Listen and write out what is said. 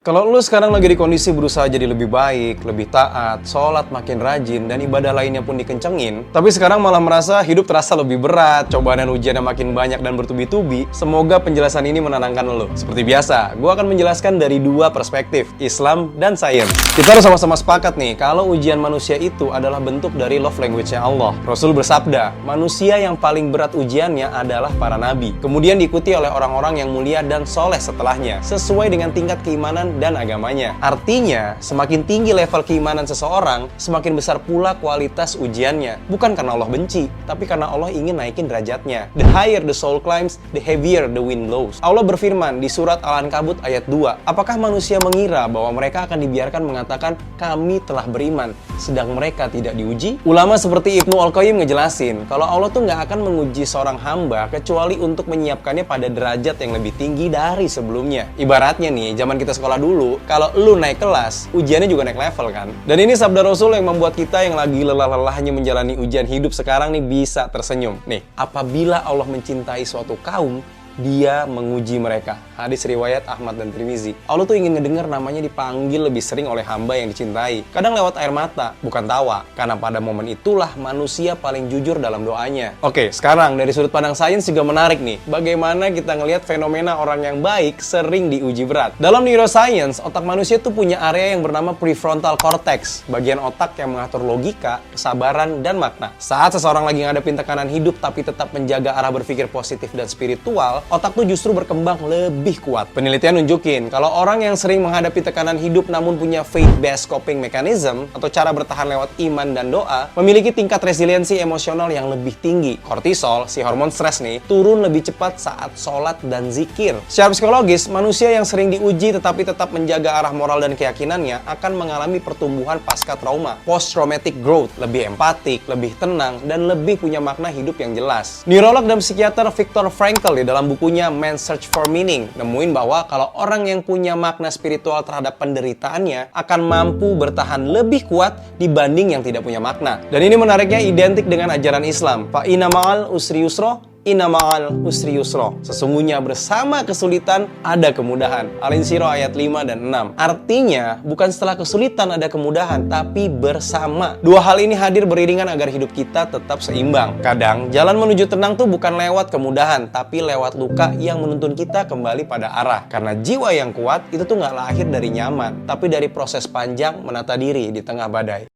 Kalau lu sekarang lagi di kondisi berusaha jadi lebih baik, lebih taat, sholat makin rajin, dan ibadah lainnya pun dikencengin, tapi sekarang malah merasa hidup terasa lebih berat, cobaan dan ujian yang makin banyak dan bertubi-tubi, semoga penjelasan ini menenangkan lo. Seperti biasa, gue akan menjelaskan dari dua perspektif, Islam dan sains. Kita harus sama-sama sepakat nih, kalau ujian manusia itu adalah bentuk dari love language-nya Allah. Rasul bersabda, manusia yang paling berat ujiannya adalah para nabi. Kemudian diikuti oleh orang-orang yang mulia dan soleh setelahnya, sesuai dengan tingkat keimanan dan agamanya. Artinya, semakin tinggi level keimanan seseorang, semakin besar pula kualitas ujiannya. Bukan karena Allah benci, tapi karena Allah ingin naikin derajatnya. The higher the soul climbs, the heavier the wind blows. Allah berfirman di surat Al-Ankabut ayat 2, apakah manusia mengira bahwa mereka akan dibiarkan mengatakan, kami telah beriman, sedang mereka tidak diuji? Ulama seperti Ibnu Al-Qayyim ngejelasin, kalau Allah tuh nggak akan menguji seorang hamba, kecuali untuk menyiapkannya pada derajat yang lebih tinggi dari sebelumnya. Ibaratnya nih, zaman kita sekolah dulu, kalau lu naik kelas, ujiannya juga naik level kan? Dan ini sabda Rasul yang membuat kita yang lagi lelah-lelahnya menjalani ujian hidup sekarang nih bisa tersenyum. Nih, apabila Allah mencintai suatu kaum, Dia menguji mereka. Hadis riwayat Ahmad dan Tirmizi. Allah tuh ingin ngedengar namanya dipanggil lebih sering oleh hamba yang dicintai. Kadang lewat air mata, bukan tawa. Karena pada momen itulah manusia paling jujur dalam doanya. Oke, sekarang dari sudut pandang sains juga menarik nih. Bagaimana kita ngelihat fenomena orang yang baik sering diuji berat. Dalam neuroscience, otak manusia tuh punya area yang bernama prefrontal cortex. Bagian otak yang mengatur logika, kesabaran, dan makna. Saat seseorang lagi ngadepin tekanan hidup tapi tetap menjaga arah berpikir positif dan spiritual, otak tuh justru berkembang lebih kuat. Penelitian nunjukin, kalau orang yang sering menghadapi tekanan hidup namun punya faith-based coping mechanism, atau cara bertahan lewat iman dan doa, memiliki tingkat resiliensi emosional yang lebih tinggi. Kortisol, si hormon stres nih, turun lebih cepat saat sholat dan zikir. Secara psikologis, manusia yang sering diuji tetapi tetap menjaga arah moral dan keyakinannya akan mengalami pertumbuhan pasca trauma, post-traumatic growth, lebih empatik, lebih tenang, dan lebih punya makna hidup yang jelas. Neurolog dan psikiater Viktor Frankl di dalam bukunya Man's Search for Meaning nemuin bahwa kalau orang yang punya makna spiritual terhadap penderitaannya akan mampu bertahan lebih kuat dibanding yang tidak punya makna. Dan ini menariknya identik dengan ajaran Islam. Fa inna ma'al usri yusra, inna ma'al usri yusra. Sesungguhnya bersama kesulitan ada kemudahan. Al-Insyirah ayat 5 dan 6. Artinya, bukan setelah kesulitan ada kemudahan, tapi bersama. Dua hal ini hadir beriringan agar hidup kita tetap seimbang. Kadang, jalan menuju tenang tuh bukan lewat kemudahan, tapi lewat luka yang menuntun kita kembali pada arah. Karena jiwa yang kuat itu tuh nggak lahir dari nyaman, tapi dari proses panjang menata diri di tengah badai.